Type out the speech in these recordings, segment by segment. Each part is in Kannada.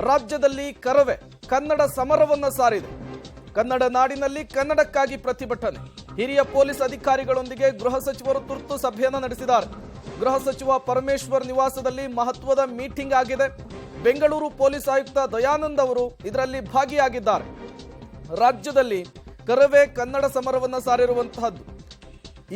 ರಾಜ್ಯದಲ್ಲಿ ಕರವೇ ಕನ್ನಡ ಸಮರವನ್ನ ಸಾರಿದೆ. ಕನ್ನಡ ನಾಡಿನಲ್ಲಿ ಕನ್ನಡಕ್ಕಾಗಿ ಪ್ರತಿಭಟನೆ. ಹಿರಿಯ ಪೊಲೀಸ್ ಅಧಿಕಾರಿಗಳೊಂದಿಗೆ ಗೃಹ ಸಚಿವರು ತುರ್ತು ಸಭೆಯನ್ನು ನಡೆಸಿದ್ದಾರೆ. ಗೃಹ ಸಚಿವ ಪರಮೇಶ್ವರ್ ನಿವಾಸದಲ್ಲಿ ಮಹತ್ವದ ಮೀಟಿಂಗ್ ಆಗಿದೆ. ಬೆಂಗಳೂರು ಪೊಲೀಸ್ ಆಯುಕ್ತ ದಯಾನಂದ್ ಅವರು ಇದರಲ್ಲಿ ಭಾಗಿಯಾಗಿದ್ದಾರೆ. ರಾಜ್ಯದಲ್ಲಿ ಕರವೇ ಕನ್ನಡ ಸಮರವನ್ನ ಸಾರಿರುವಂತಹದ್ದು.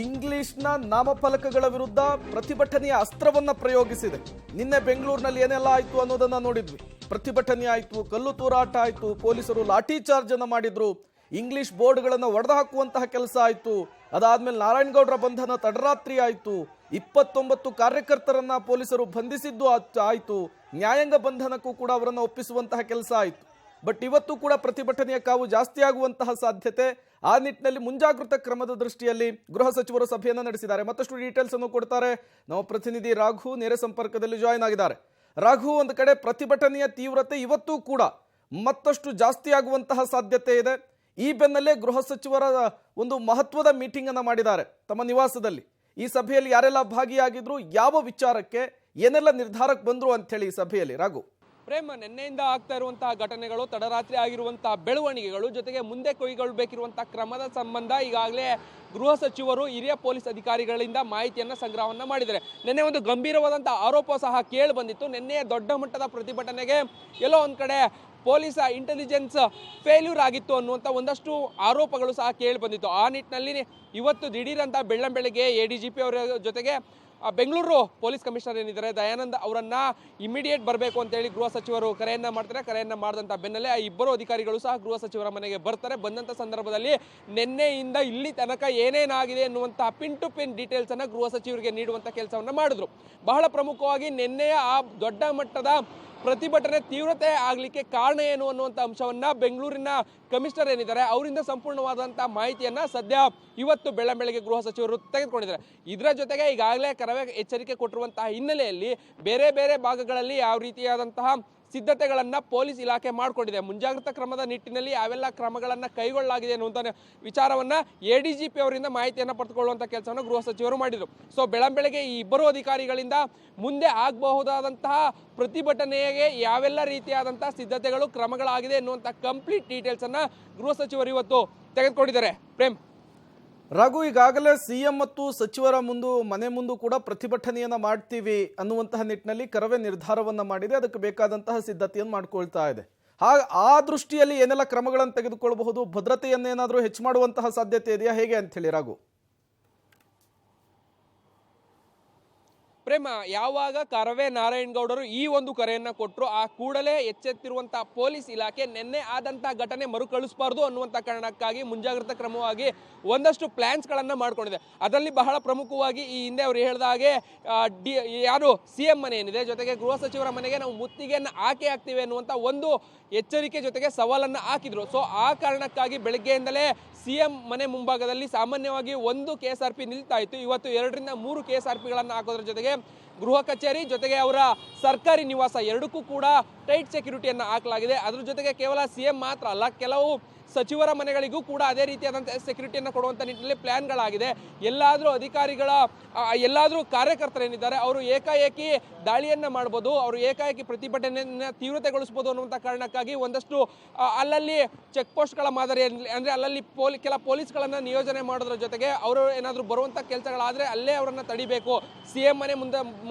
ಇಂಗ್ಲಿಷ್ನ ನಾಮಫಲಕಗಳ ವಿರುದ್ಧ ಪ್ರತಿಭಟನೆಯ ಅಸ್ತ್ರವನ್ನ ಪ್ರಯೋಗಿಸಿದೆ. ನಿನ್ನೆ ಬೆಂಗಳೂರಿನಲ್ಲಿ ಏನೆಲ್ಲ ಆಯ್ತು ಅನ್ನೋದನ್ನ ನೋಡಿದ್ವಿ. ಪ್ರತಿಭಟನೆ ಆಯ್ತು, ಕಲ್ಲು ತೂರಾಟ ಆಯ್ತು, ಪೊಲೀಸರು ಲಾಠಿ ಚಾರ್ಜ್ ಅನ್ನ ಮಾಡಿದ್ರು, ಇಂಗ್ಲಿಷ್ ಬೋರ್ಡ್ಗಳನ್ನು ಒಡೆದು ಹಾಕುವಂತಹ ಕೆಲಸ ಆಯ್ತು. ಅದಾದ್ಮೇಲೆ ನಾರಾಯಣಗೌಡರ ಬಂಧನ ತಡರಾತ್ರಿ ಆಯ್ತು. 29 ಕಾರ್ಯಕರ್ತರನ್ನ ಪೊಲೀಸರು ಬಂಧಿಸಿದ್ದು ಆಯ್ತು. ನ್ಯಾಯಾಂಗ ಬಂಧನಕ್ಕೂ ಕೂಡ ಅವರನ್ನು ಒಪ್ಪಿಸುವಂತಹ ಕೆಲಸ ಆಯ್ತು. ಬಟ್ ಇವತ್ತು ಕೂಡ ಪ್ರತಿಭಟನೆಯ ಕಾವು ಜಾಸ್ತಿ ಆಗುವಂತಹ ಸಾಧ್ಯತೆ. ಆ ನಿಟ್ಟಿನಲ್ಲಿ ಮುಂಜಾಗೃತಾ ಕ್ರಮದ ದೃಷ್ಟಿಯಲ್ಲಿ ಗೃಹ ಸಚಿವರು ಸಭೆಯನ್ನು ನಡೆಸಿದ್ದಾರೆ. ಮತ್ತಷ್ಟು ಡೀಟೇಲ್ಸ್ ಅನ್ನು ಕೊಡ್ತಾರೆ ನಮ್ಮ ಪ್ರತಿನಿಧಿ ರಾಘು, ನೇರ ಸಂಪರ್ಕದಲ್ಲಿ ಜಾಯ್ನ್ ಆಗಿದ್ದಾರೆ. ರಾಘು, ಒಂದು ಕಡೆ ಪ್ರತಿಭಟನೆಯ ತೀವ್ರತೆ ಇವತ್ತು ಕೂಡ ಮತ್ತಷ್ಟು ಜಾಸ್ತಿ ಆಗುವಂತಹ ಸಾಧ್ಯತೆ ಇದೆ. ಈ ಬೆನ್ನಲ್ಲೇ ಗೃಹ ಸಚಿವರ ಒಂದು ಮಹತ್ವದ ಮೀಟಿಂಗ್ ಅನ್ನ ಮಾಡಿದ್ದಾರೆ ತಮ್ಮ ನಿವಾಸದಲ್ಲಿ. ಈ ಸಭೆಯಲ್ಲಿ ಯಾರೆಲ್ಲ ಭಾಗಿಯಾಗಿದ್ರು, ಯಾವ ವಿಚಾರಕ್ಕೆ ಏನೆಲ್ಲ ನಿರ್ಧಾರಕ್ಕೆ ಬಂದ್ರು ಅಂತ ಹೇಳಿ ಈ ಸಭೆಯಲ್ಲಿ ರಾಘು. ಪ್ರೇಮ್, ನಿನ್ನೆಯಿಂದ ಆಗ್ತಾ ಇರುವಂತಹ ಘಟನೆಗಳು, ತಡರಾತ್ರಿ ಆಗಿರುವಂತಹ ಬೆಳವಣಿಗೆಗಳು, ಜೊತೆಗೆ ಮುಂದೆ ಕೈಗೊಳ್ಳಬೇಕಿರುವಂತಹ ಕ್ರಮದ ಸಂಬಂಧ ಈಗಾಗಲೇ ಗೃಹ ಸಚಿವರು ಹಿರಿಯ ಪೊಲೀಸ್ ಅಧಿಕಾರಿಗಳಿಂದ ಮಾಹಿತಿಯನ್ನು ಸಂಗ್ರಹವನ್ನು ಮಾಡಿದ್ದಾರೆ. ನಿನ್ನೆ ಒಂದು ಗಂಭೀರವಾದಂತಹ ಆರೋಪ ಸಹ ಕೇಳಿ ಬಂದಿತ್ತು. ನಿನ್ನೆ ದೊಡ್ಡ ಮಟ್ಟದ ಪ್ರತಿಭಟನೆಗೆ ಎಲ್ಲೋ ಒಂದು ಕಡೆ ಪೊಲೀಸ್ ಇಂಟೆಲಿಜೆನ್ಸ್ ಫೇಲ್ಯೂರ್ ಆಗಿತ್ತು ಅನ್ನುವಂಥ ಒಂದಷ್ಟು ಆರೋಪಗಳು ಸಹ ಕೇಳಿ ಬಂದಿತ್ತು. ಆ ನಿಟ್ಟಿನಲ್ಲಿ ಇವತ್ತು ದಿಢೀರಂತ ಬೆಳ್ಳಂಬೆಳಗ್ಗೆ ADGP ಅವರ ಜೊತೆಗೆ ಬೆಂಗಳೂರು ಪೊಲೀಸ್ ಕಮಿಷನರ್ ಏನಿದ್ದಾರೆ ದಯಾನಂದ್ ಅವರನ್ನ ಇಮಿಡಿಯೇಟ್ ಬರಬೇಕು ಅಂತೇಳಿ ಗೃಹ ಸಚಿವರು ಕರೆಯನ್ನ ಮಾಡ್ತಾರೆ. ಕರೆಯನ್ನ ಮಾಡಿದಂಥ ಬೆನ್ನಲ್ಲೇ ಆ ಇಬ್ಬರು ಅಧಿಕಾರಿಗಳು ಸಹ ಗೃಹ ಸಚಿವರ ಮನೆಗೆ ಬರ್ತಾರೆ. ಬಂದಂಥ ಸಂದರ್ಭದಲ್ಲಿ ನಿನ್ನೆಯಿಂದ ಇಲ್ಲಿ ತನಕ ಏನೇನಾಗಿದೆ ಎನ್ನುವಂತಹ ಪಿನ್ ಟು ಪಿನ್ ಡೀಟೇಲ್ಸ್ ಅನ್ನ ಗೃಹ ಸಚಿವರಿಗೆ ನೀಡುವಂಥ ಕೆಲಸವನ್ನ ಮಾಡಿದ್ರು. ಬಹಳ ಪ್ರಮುಖವಾಗಿ ನಿನ್ನೆಯ ಆ ದೊಡ್ಡ ಮಟ್ಟದ ಪ್ರತಿಭಟನೆ ತೀವ್ರತೆ ಆಗಲಿಕ್ಕೆ ಕಾರಣ ಏನು ಅನ್ನುವಂಥ ಅಂಶವನ್ನ ಬೆಂಗಳೂರಿನ ಕಮಿಷನರ್ ಏನಿದ್ದಾರೆ ಅವರಿಂದ ಸಂಪೂರ್ಣವಾದಂತಹ ಮಾಹಿತಿಯನ್ನ ಸದ್ಯ ಇವತ್ತು ಬೆಳ್ಳಂಬೆಳಗ್ಗೆ ಗೃಹ ಸಚಿವರು ತೆಗೆದುಕೊಂಡಿದ್ದಾರೆ. ಇದರ ಜೊತೆಗೆ ಈಗಾಗಲೇ ಕರವೇ ಎಚ್ಚರಿಕೆ ಕೊಟ್ಟಿರುವಂತಹ ಹಿನ್ನೆಲೆಯಲ್ಲಿ ಬೇರೆ ಬೇರೆ ಭಾಗಗಳಲ್ಲಿ ಯಾವ ರೀತಿಯಾದಂತಹ ಸಿದ್ಧತೆಗಳನ್ನು ಪೊಲೀಸ್ ಇಲಾಖೆ ಮಾಡಿಕೊಂಡಿದೆ. ಮುಂಜಾಗ್ರತಾ ಕ್ರಮದ ನಿಟ್ಟಿನಲ್ಲಿ ಯಾವೆಲ್ಲ ಕ್ರಮಗಳನ್ನು ಕೈಗೊಳ್ಳಲಾಗಿದೆ ಅನ್ನುವಂಥ ವಿಚಾರವನ್ನು ADGP ಅವರಿಂದ ಮಾಹಿತಿಯನ್ನು ಪಡೆದುಕೊಳ್ಳುವಂಥ ಕೆಲಸವನ್ನು ಗೃಹ ಸಚಿವರು ಮಾಡಿದರು. ಸೊ ಬೆಳಂಬೆಳಗ್ಗೆ ಈ ಇಬ್ಬರು ಅಧಿಕಾರಿಗಳಿಂದ ಮುಂದೆ ಆಗಬಹುದಾದಂತಹ ಪ್ರತಿಭಟನೆಗೆ ಯಾವೆಲ್ಲ ರೀತಿಯಾದಂತಹ ಸಿದ್ಧತೆಗಳು ಕ್ರಮಗಳಾಗಿದೆ ಎನ್ನುವಂಥ ಕಂಪ್ಲೀಟ್ ಡೀಟೇಲ್ಸನ್ನು ಗೃಹ ಸಚಿವರು ಇವತ್ತು ತೆಗೆದುಕೊಂಡಿದ್ದಾರೆ. ಪ್ರೇಮ್, ರಾಘು, ಈಗಾಗಲೇ CM ಮತ್ತು ಸಚಿವರ ಮನೆ ಮುಂದೆ ಕೂಡ ಪ್ರತಿಭಟನೆಯನ್ನ ಮಾಡ್ತೀವಿ ಅನ್ನುವಂತಹ ನಿಟ್ಟಿನಲ್ಲಿ ಕರವೇ ನಿರ್ಧಾರವನ್ನ ಮಾಡಿದೆ. ಅದಕ್ಕೆ ಬೇಕಾದಂತಹ ಸಿದ್ಧತೆಯನ್ನು ಮಾಡ್ಕೊಳ್ತಾ ಇದೆ. ಆ ದೃಷ್ಟಿಯಲ್ಲಿ ಏನೆಲ್ಲ ಕ್ರಮಗಳನ್ನು ತೆಗೆದುಕೊಳ್ಳಬಹುದು? ಭದ್ರತೆಯನ್ನೇನಾದರೂ ಹೆಚ್ಚು ಮಾಡುವಂತಹ ಸಾಧ್ಯತೆ ಇದೆಯಾ, ಹೇಗೆ ಅಂತ ಹೇಳಿ ರಾಘು? ಪ್ರೇಮ, ಯಾವಾಗ ಕರವೇ ನಾರಾಯಣಗೌಡರು ಈ ಒಂದು ಕರೆಯನ್ನ ಕೊಟ್ಟರು, ಆ ಕೂಡಲೇ ಎಚ್ಚೆತ್ತಿರುವಂತಹ ಪೊಲೀಸ್ ಇಲಾಖೆ ನಿನ್ನೆ ಆದಂತಹ ಘಟನೆ ಮರುಕಳಿಸಬಾರ್ದು ಅನ್ನುವಂಥ ಕಾರಣಕ್ಕಾಗಿ ಮುಂಜಾಗ್ರತಾ ಕ್ರಮವಾಗಿ ಒಂದಷ್ಟು ಪ್ಲಾನ್ಸ್ಗಳನ್ನು ಮಾಡ್ಕೊಂಡಿದೆ. ಅದರಲ್ಲಿ ಬಹಳ ಪ್ರಮುಖವಾಗಿ ಈ ಹಿಂದೆ ಅವರು ಹೇಳಿದ ಹಾಗೆ ಯಾರು CM ಮನೆ ಏನಿದೆ, ಜೊತೆಗೆ ಗೃಹ ಸಚಿವರ ಮನೆಗೆ ನಾವು ಮುತ್ತಿಗೆಯನ್ನು ಹಾಕ್ತೀವಿ ಅನ್ನುವಂಥ ಒಂದು ಎಚ್ಚರಿಕೆ ಜೊತೆಗೆ ಸವಾಲನ್ನು ಹಾಕಿದ್ರು. ಸೊ ಆ ಕಾರಣಕ್ಕಾಗಿ ಬೆಳಗ್ಗೆಯಿಂದಲೇ CM ಮನೆ ಮುಂಭಾಗದಲ್ಲಿ ಸಾಮಾನ್ಯವಾಗಿ 1 KSRP ನಿಲ್ತಾ ಇತ್ತು. ಇವತ್ತು 2 ರಿಂದ 3 KSRPಗಳನ್ನು ಹಾಕೋದ್ರ ಜೊತೆಗೆ ಗೃಹ ಕಚೇರಿ ಜೊತೆಗೆ ಅವರ ಸರ್ಕಾರಿ ನಿವಾಸ ಎರಡಕ್ಕೂ ಕೂಡ ಟೈಟ್ ಸೆಕ್ಯೂರಿಟಿಯನ್ನು ಹಾಕಲಾಗಿದೆ. ಅದ್ರ ಜೊತೆಗೆ ಕೇವಲ CM ಮಾತ್ರ ಅಲ್ಲ, ಕೆಲವು ಸಚಿವರ ಮನೆಗಳಿಗೂ ಕೂಡ ಅದೇ ರೀತಿಯಾದಂಥ ಸೆಕ್ಯೂರಿಟಿಯನ್ನು ಕೊಡುವಂಥ ನಿಟ್ಟಿನಲ್ಲಿ ಪ್ಲಾನ್ಗಳಾಗಿದೆ. ಎಲ್ಲಾದರೂ ಕಾರ್ಯಕರ್ತರೇನಿದ್ದಾರೆ ಅವರು ಏಕಾಏಕಿ ದಾಳಿಯನ್ನು ಮಾಡ್ಬೋದು, ಅವರು ಏಕಾಏಕಿ ಪ್ರತಿಭಟನೆಯನ್ನು ತೀವ್ರತೆಗೊಳಿಸ್ಬೋದು ಅನ್ನುವಂಥ ಕಾರಣಕ್ಕಾಗಿ ಒಂದಷ್ಟು ಅಲ್ಲಲ್ಲಿ ಚೆಕ್ ಪೋಸ್ಟ್ಗಳ ಮಾದರಿಯಲ್ಲಿ, ಅಂದರೆ ಅಲ್ಲಲ್ಲಿ ಕೆಲ ಪೊಲೀಸ್ಗಳನ್ನು ನಿಯೋಜನೆ ಮಾಡೋದ್ರ ಜೊತೆಗೆ ಅವರು ಏನಾದರೂ ಬರುವಂಥ ಕೆಲಸಗಳಾದರೆ ಅಲ್ಲೇ ಅವರನ್ನು ತಡಿಬೇಕು. CM ಮನೆ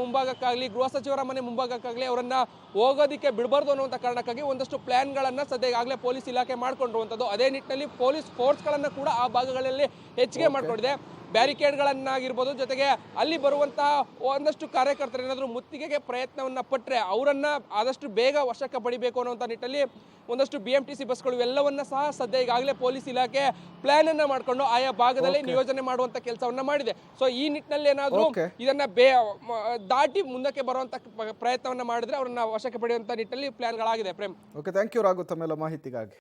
ಮುಂಭಾಗಕ್ಕಾಗಲಿ ಗೃಹ ಸಚಿವರ ಮನೆ ಮುಂಭಾಗಕ್ಕಾಗಲಿ ಅವರನ್ನು ಹೋಗೋದಕ್ಕೆ ಬಿಡಬಾರ್ದು ಅನ್ನುವಂಥ ಕಾರಣಕ್ಕಾಗಿ ಒಂದಷ್ಟು ಪ್ಲಾನ್ಗಳನ್ನು ಸದ್ಯ ಈಗಾಗಲೇ ಪೊಲೀಸ್ ಇಲಾಖೆ ಮಾಡ್ಕೊಂಡಿರುವಂಥದ್ದು. ಅದೇ ನಿಟ್ಟಿನಲ್ಲಿ ಪೊಲೀಸ್ ಫೋರ್ಸ್ಗಳನ್ನು ಕೂಡ ಆ ಭಾಗಗಳಲ್ಲಿ ಹೆಚ್ಚಿಗೆ ಮಾಡಿಕೊಂಡಿದೆ. ಬ್ಯಾರಿಕೇಡ್ಗಳನ್ನಾಗಿರ್ಬೋದು, ಜೊತೆಗೆ ಅಲ್ಲಿ ಬರುವಂತಹ ಒಂದಷ್ಟು ಕಾರ್ಯಕರ್ತರು ಏನಾದರೂ ಮುತ್ತಿಗೆಗೆ ಪ್ರಯತ್ನವನ್ನು ಪಟ್ಟರೆ ಅವರನ್ನ ಆದಷ್ಟು ಬೇಗ ವಶಕ್ಕೆ ಪಡಿಬೇಕು ಅನ್ನುವಂಥ ನಿಟ್ಟಿನಲ್ಲಿ ಒಂದಷ್ಟು BMTC ಬಸ್ಗಳು ಎಲ್ಲವನ್ನ ಸಹ ಸದ್ಯ ಈಗಾಗಲೇ ಪೊಲೀಸ್ ಇಲಾಖೆ ಪ್ಲಾನ್ ಅನ್ನ ಮಾಡಿಕೊಂಡು ಆಯಾ ಭಾಗದಲ್ಲಿ ನಿಯೋಜನೆ ಮಾಡುವಂತ ಕೆಲಸವನ್ನ ಮಾಡಿದೆ. ಸೊ ಈ ನಿಟ್ಟಿನಲ್ಲಿ ಏನಾದರೂ ಇದನ್ನ ದಾಟಿ ಮುಂದಕ್ಕೆ ಬರುವಂತ ಪ್ರಯತ್ನವನ್ನ ಮಾಡಿದ್ರೆ ಅವರನ್ನ ವಶಕ್ಕೆ ಪಡೆಯುವಂತ ನಿಟ್ಟಿನಲ್ಲಿ ಪ್ಲಾನ್ಗಳಾಗಿದೆ. Prem, okay, thank you Raghu ತಮ್ಮೆಲ್ಲ ಮಾಹಿತಿಗಾಗಿ.